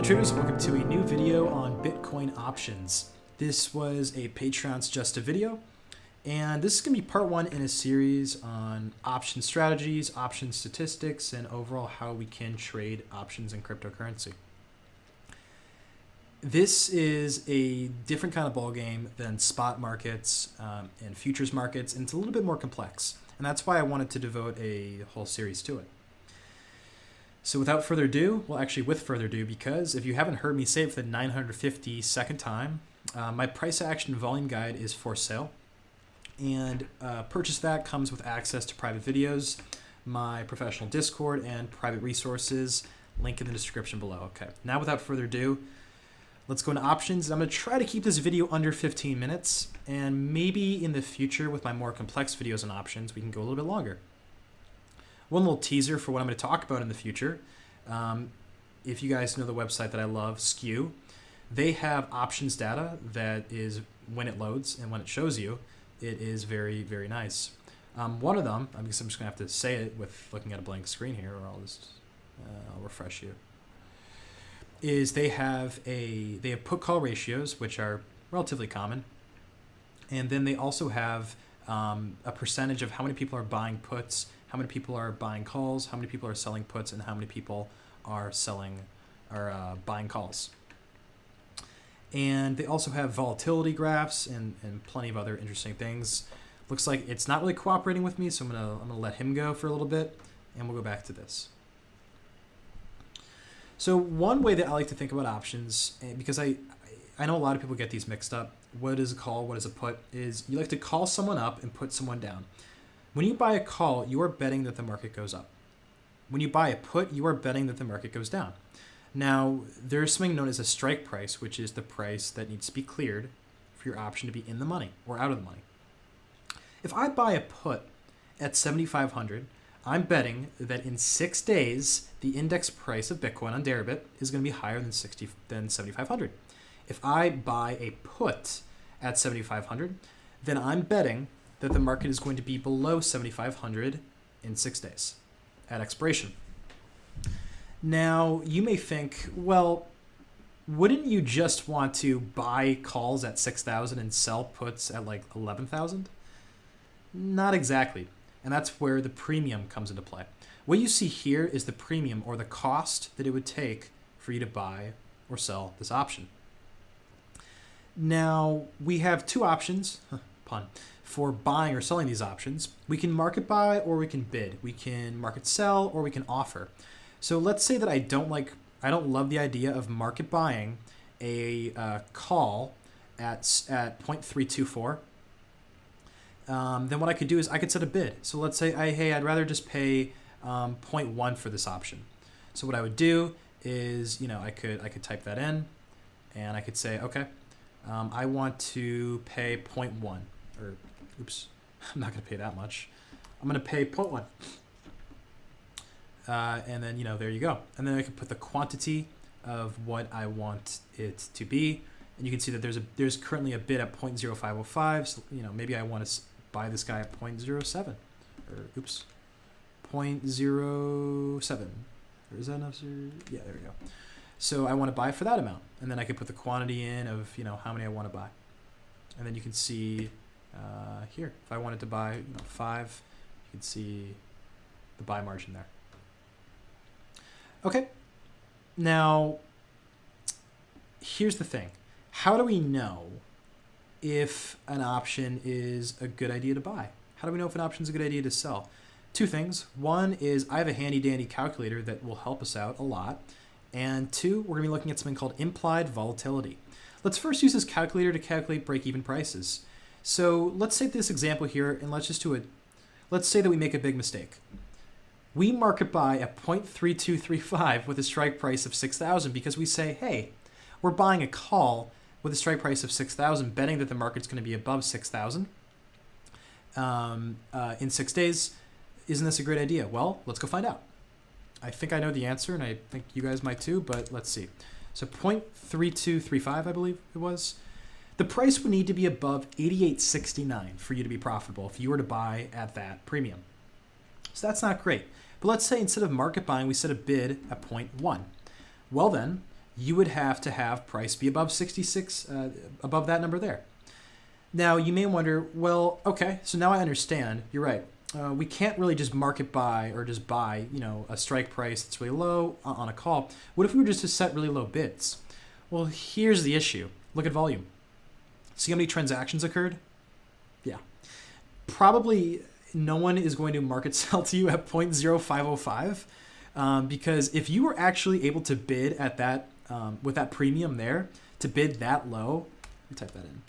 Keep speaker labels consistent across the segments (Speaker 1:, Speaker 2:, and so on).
Speaker 1: traders, welcome to a new video on Bitcoin options. This was a Patreon suggested video, and this is going to be part one in a series on option strategies, option statistics, and overall how we can trade options in cryptocurrency. This is a different kind of ballgame than spot markets and futures markets, and it's a little bit more complex, and that's why I wanted to devote a whole series to it. So without further ado, well, actually with further ado, because if you haven't heard me say it for the 952nd time, my price action volume guide is for sale. And purchase that comes with access to private videos, my professional Discord, and private resources. Link in the description below. Okay, now without further ado, let's go into options. I'm going to try to keep this video under 15 minutes, and maybe in the future with my more complex videos on options, we can go a little bit longer. One little teaser for what I'm going to talk about in the future. If you guys know the website that I love, Skew, they have options data that is when it loads and when it shows you, it is very, very nice. One of them, I'm just going to have to say it with looking at a blank screen here, or I'll refresh you, is they have put call ratios, which are relatively common. And then they also have a percentage of how many people are buying puts, how many people are buying calls, how many people are selling puts, and how many people are buying calls. And they also have volatility graphs and plenty of other interesting things. Looks like it's not really cooperating with me, so I'm gonna let him go for a little bit, and we'll go back to this. So one way that I like to think about options, because I know a lot of people get these mixed up. What is a call? What is a put? Is you like to call someone up and put someone down. When you buy a call, you are betting that the market goes up. When you buy a put, you are betting that the market goes down. Now, there's something known as a strike price, which is the price that needs to be cleared for your option to be in the money or out of the money. If I buy a put at 7,500, I'm betting that in 6 days, the index price of Bitcoin on Deribit is going to be higher than 7,500. If I buy a put at 7,500, then I'm betting that the market is going to be below 7,500 in 6 days at expiration. Now, you may think, well, wouldn't you just want to buy calls at 6,000 and sell puts at like 11,000? Not exactly. And that's where the premium comes into play. What you see here is the premium, or the cost that it would take for you to buy or sell this option. Now, we have two options, pun, for buying or selling these options. We can market buy or we can bid. We can market sell or we can offer. So let's say that I don't love the idea of market buying a call at 0.324. Then what I could do is I could set a bid. So let's say, hey, I'd rather just pay 0.1 for this option. So what I would do is, I could type that in, and I could say, okay, I want to pay 0.1, or oops, I'm not going to pay that much. I'm going to pay 0.1. And then, there you go. And then I can put the quantity of what I want it to be. And you can see that there's currently a bid at 0.0505. So, maybe I want to buy this guy at 0.07, or oops, 0.07. Or is that enough? Yeah, there we go. So I want to buy for that amount. And then I can put the quantity in of, how many I want to buy. And then you can see here, if I wanted to buy 5, you can see the buy margin there. Okay, now here's the thing. How do we know if an option is a good idea to buy? How do we know if an option is a good idea to sell? Two things. One is I have a handy dandy calculator that will help us out a lot. And two, we're going to be looking at something called implied volatility. Let's first use this calculator to calculate break-even prices. So let's take this example here, and let's say that we make a big mistake. We market buy at 0.3235 with a strike price of 6,000 because we say, hey, we're buying a call with a strike price of 6,000, betting that the market's going to be above 6,000 in 6 days. Isn't this a great idea? Well, let's go find out. I think I know the answer, and I think you guys might too, but let's see. So 0.3235, I believe it was. The price would need to be above 88.69 for you to be profitable if you were to buy at that premium. So that's not great. But let's say instead of market buying, we set a bid at 0.1. Well then, you would have to have price be above 66, above that number there. Now, you may wonder, well, okay, so now I understand. You're right. We can't really just market buy or just buy, a strike price that's really low on a call. What if we were just to set really low bids? Well, here's the issue. Look at volume. See how many transactions occurred? Yeah. Probably no one is going to market sell to you at 0.0505 because if you were actually able to bid at that, with that premium there, to bid that low, let me type that in.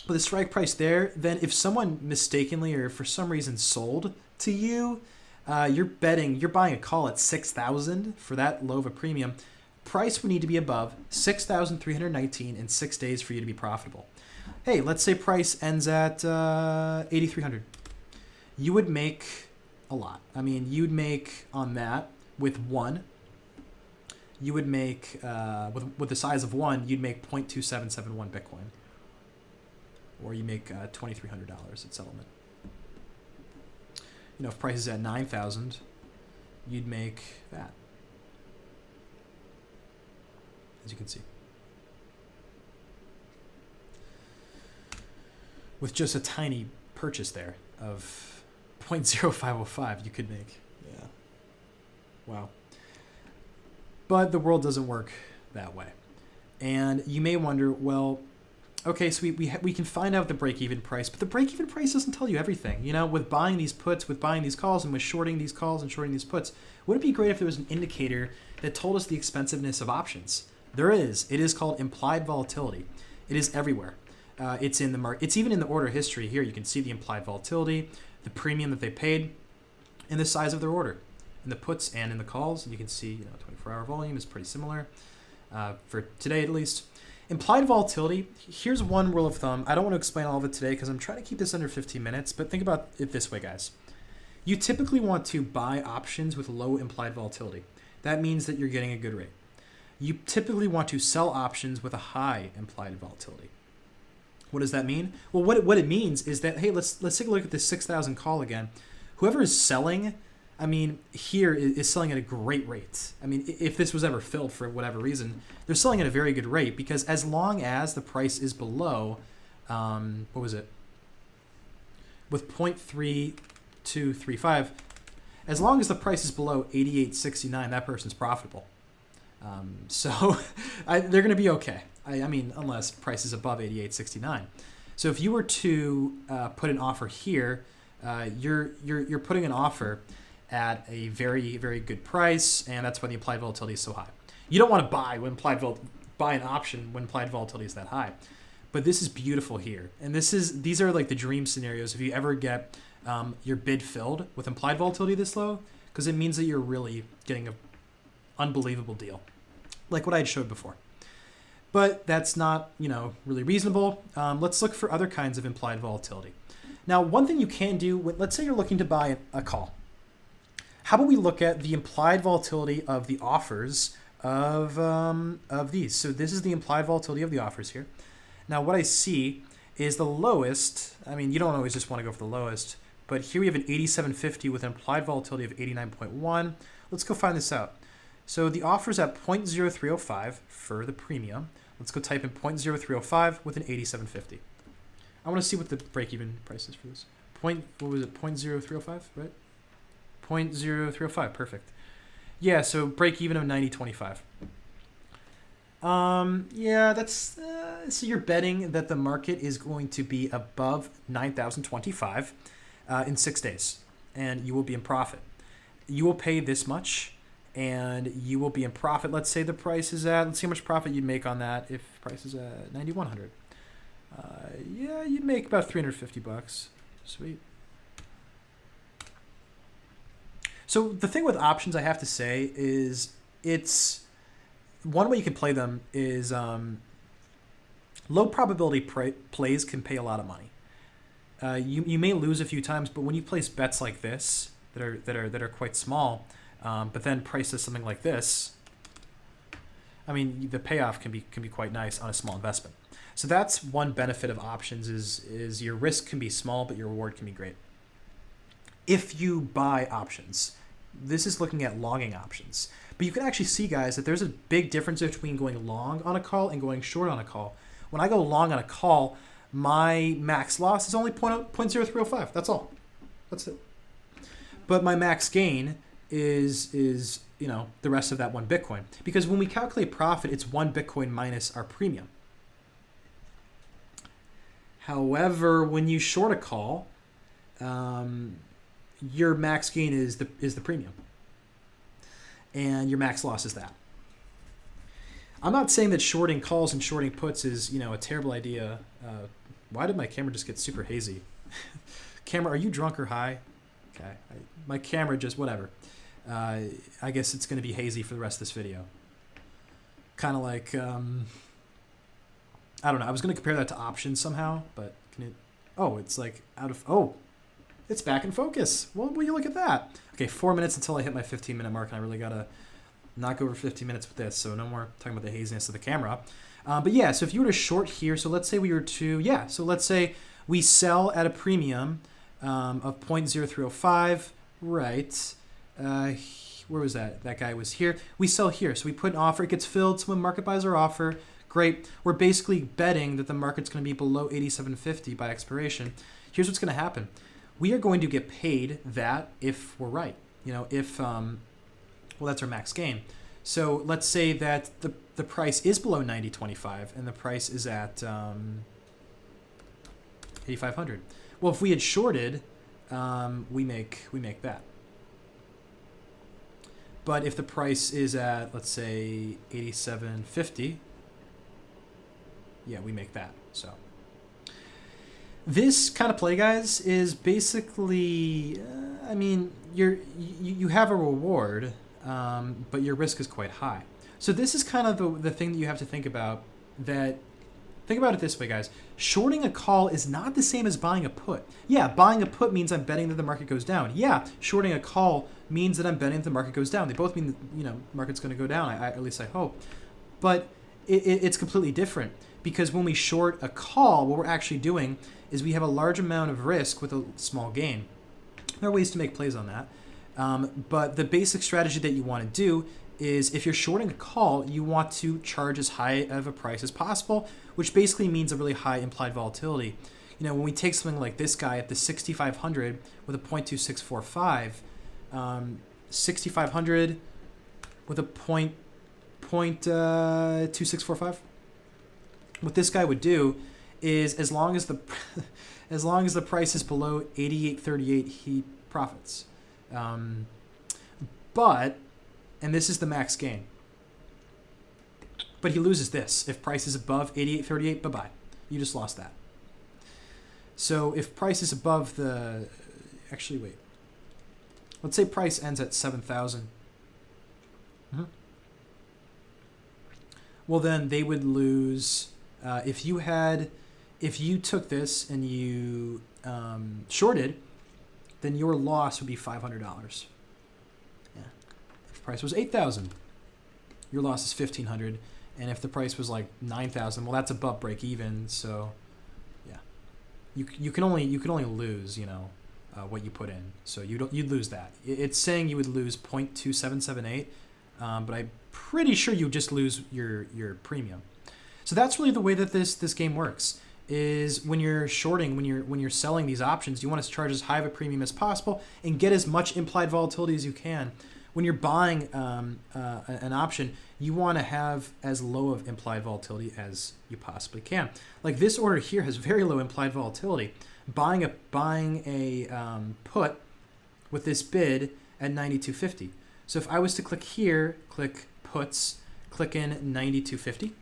Speaker 1: With a strike price there, then if someone mistakenly or for some reason sold to you, you're buying a call at 6,000 for that low of a premium. Price would need to be above 6,319 in 6 days for you to be profitable. Hey, let's say price ends at 8,300. You would make a lot. I mean, you'd make on that with one. You would make with the size of one, you'd make 0.2771 Bitcoin. Or you make $2,300 at settlement. If price is at 9,000, you'd make that. As you can see. With just a tiny purchase there of 0.0505, you could make, yeah. Wow. But the world doesn't work that way. And you may wonder, well, okay, so we can find out the break-even price, but the break-even price doesn't tell you everything. With buying these puts, with buying these calls, and with shorting these calls and shorting these puts, wouldn't it be great if there was an indicator that told us the expensiveness of options? There is. It is called implied volatility. It is everywhere. It's in the market. It's even in the order history here. You can see the implied volatility, the premium that they paid, and the size of their order. In the puts and in the calls, you can see 24-hour volume is pretty similar for today at least. Implied volatility, here's one rule of thumb. I don't want to explain all of it today because I'm trying to keep this under 15 minutes, but think about it this way, guys. You typically want to buy options with low implied volatility. That means that you're getting a good rate. You typically want to sell options with a high implied volatility. What does that mean? Well, what it means is that, hey, let's take a look at this 6,000 call again. Whoever is selling, here is selling at a great rate. If this was ever filled for whatever reason, they're selling at a very good rate because as long as the price is below, what was it? With 0.3235, as long as the price is below 88.69, that person's profitable. So they're going to be okay. Unless price is above 88.69. So if you were to put an offer here, you're putting an offer at a very, very good price, and that's why the implied volatility is so high. You don't want to buy an option when implied volatility is that high. But this is beautiful here. And these are like the dream scenarios if you ever get your bid filled with implied volatility this low, because it means that you're really getting an unbelievable deal, like what I had showed before. But that's not, really reasonable. Let's look for other kinds of implied volatility. Now, one thing you can do, let's say you're looking to buy a call. How about we look at the implied volatility of the offers of these? So this is the implied volatility of the offers here. Now, what I see is the lowest. You don't always just want to go for the lowest, but here we have an 8750 with an implied volatility of 89.1. Let's go find this out. So the offer's at 0.0305 for the premium. Let's go type in 0.0305 with an 8750. I want to see what the break-even price is for this. What was it? 0.0305, right? 0.0305, perfect. Yeah, so break-even of 90.25. Yeah, that's so you're betting that the market is going to be above 9,025 in 6 days, and you will be in profit. You will pay this much, and you will be in profit. Let's say the price is at. Let's see how much profit you'd make on that if price is at 9,100. Yeah, you'd make about $350. Sweet. So the thing with options, I have to say, is it's one way you can play them is low probability plays can pay a lot of money. You may lose a few times, but when you place bets like this that are quite small, but then price is something like this, the payoff can be quite nice on a small investment. So that's one benefit of options is your risk can be small, but your reward can be great. If you buy options, this is looking at longing options. But you can actually see, guys, that there's a big difference between going long on a call and going short on a call. When I go long on a call, my max loss is only 0.0305. That's all. That's it. But my max gain is the rest of that one Bitcoin. Because when we calculate profit, it's one Bitcoin minus our premium. However, when you short a call, your max gain is the premium, and your max loss is that. I'm not saying that shorting calls and shorting puts is a terrible idea. Why did my camera just get super hazy? Camera, are you drunk or high? Okay, my camera just whatever. I guess it's going to be hazy for the rest of this video. Kind of like I don't know. I was going to compare that to options somehow, but can it? Oh, it's like out of. Oh, it's back in focus. Well, will you look at that? Okay, 4 minutes until I hit my 15-minute mark, and I really gotta not go over 15 minutes with this. So no more talking about the haziness of the camera. But yeah, so if you were to short here, so let's say we were to so let's say we sell at a premium of 0.0305. Right. Where was that? That guy was here. We sell here, so we put an offer. It gets filled. Someone market buys our offer. Great. We're basically betting that the market's going to be below 87.50 by expiration. Here's what's going to happen. We are going to get paid that if we're right. If that's our max gain. So let's say that the price is below 90.25 and the price is at 8,500. Well, if we had shorted, we make that. But if the price is at, let's say, 87.50, we make that. So this kind of play, guys, is basically, you have a reward, but your risk is quite high. So this is kind of the thing that you have to think about. Think about it this way, guys. Shorting a call is not the same as buying a put. Yeah, buying a put means I'm betting that the market goes down. Yeah, shorting a call means that I'm betting that the market goes down. They both mean market's going to go down. At least I hope. But it's completely different, because when we short a call, what we're actually doing is we have a large amount of risk with a small gain. There are ways to make plays on that. But the basic strategy that you want to do is, if you're shorting a call, you want to charge as high of a price as possible, which basically means a really high implied volatility. When we take something like this guy at the 6,500 with a 0.2645, 6,500 with a 0.2645, what this guy would do is, as long as the price is below 88.38, he profits. And this is the max gain. But he loses this. If price is above 88.38, bye-bye. You just lost that. So if price is above the... Actually, wait. Let's say price ends at 7,000. Well, then they would lose... If you took this and you shorted, then your loss would be $500. Price was 8,000, your loss is 1,500, and if the price was like 9,000, well, that's above break even. So you can only lose what you put in. So you'd lose that. It's saying you would lose 0.2778, but I'm pretty sure you just lose your premium. So that's really the way that this game works. Is when you're shorting, when you're selling these options, you want to charge as high of a premium as possible and get as much implied volatility as you can. When you're buying an option, you want to have as low of implied volatility as you possibly can. Like this order here has very low implied volatility. Buying a put with this bid at 92.50. So if I was to click here, click puts, click in 92.50,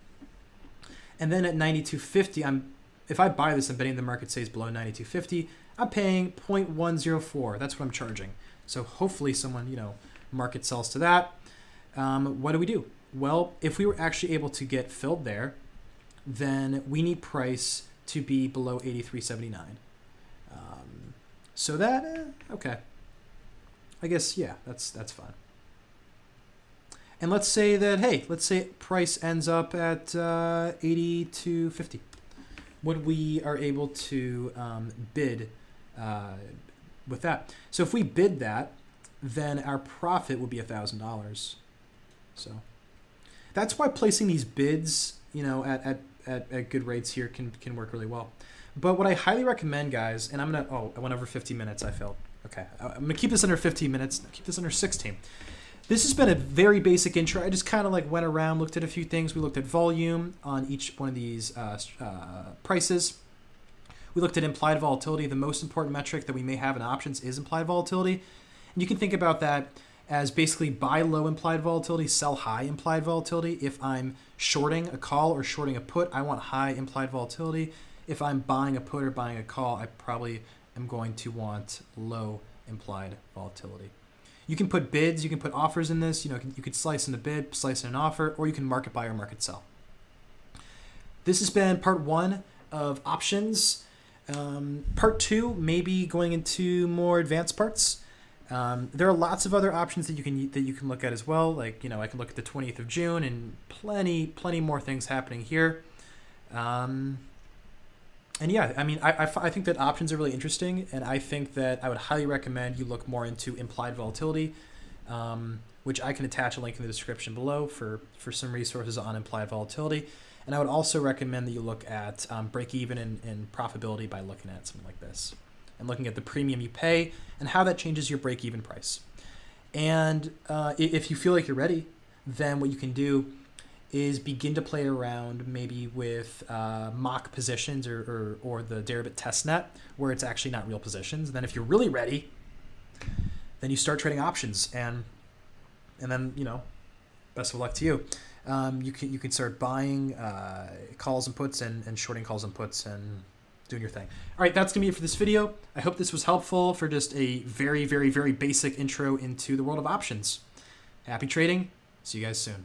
Speaker 1: and then at 92.50, if I buy this, I'm betting the market stays below 92.50. I'm paying 0.104. That's what I'm charging. So hopefully someone market sells to that. What do? Well, if we were actually able to get filled there, then we need price to be below 83.79. So that okay. I guess that's fine. And let's say price ends up at 82.50. When we are able to bid with that. So if we bid that, then our profit would be $1,000. So that's why placing these bids, you know, at good rates here can work really well. But what I highly recommend, guys, and I went over 50 minutes. I failed. Okay, I'm gonna keep this under 15 minutes. Keep this under 16. This has been a very basic intro. I just kind of like went around, looked at a few things. We looked at volume on each one of these prices. We looked at implied volatility. The most important metric that we may have in options is implied volatility. And you can think about that as basically buy low implied volatility, sell high implied volatility. If I'm shorting a call or shorting a put, I want high implied volatility. If I'm buying a put or buying a call, I probably am going to want low implied volatility. You can put bids, you can put offers in this. You know, you could slice in a bid, slice in an offer, or you can market buy or market sell. This has been part 1 of options. Part 2, maybe going into more advanced parts. There are lots of other options that you can look at as well. Like, you know, I can look at the 20th of June and plenty more things happening here. And yeah, I mean, I think that options are really interesting, and I think that I would highly recommend you look more into implied volatility, which I can attach a link in the description below for some resources on implied volatility. And I would also recommend that you look at break even and profitability by looking at something like this and looking at the premium you pay and how that changes your break even price. And if you feel like you're ready, then what you can do is begin to play around maybe with mock positions or the Deribit testnet where it's actually not real positions. And then if you're really ready, then you start trading options, and then, you know, best of luck to you. You can start buying calls and puts and shorting calls and puts and doing your thing. All right, that's gonna be it for this video. I hope this was helpful for just a very, very, very basic intro into the world of options. Happy trading. See you guys soon.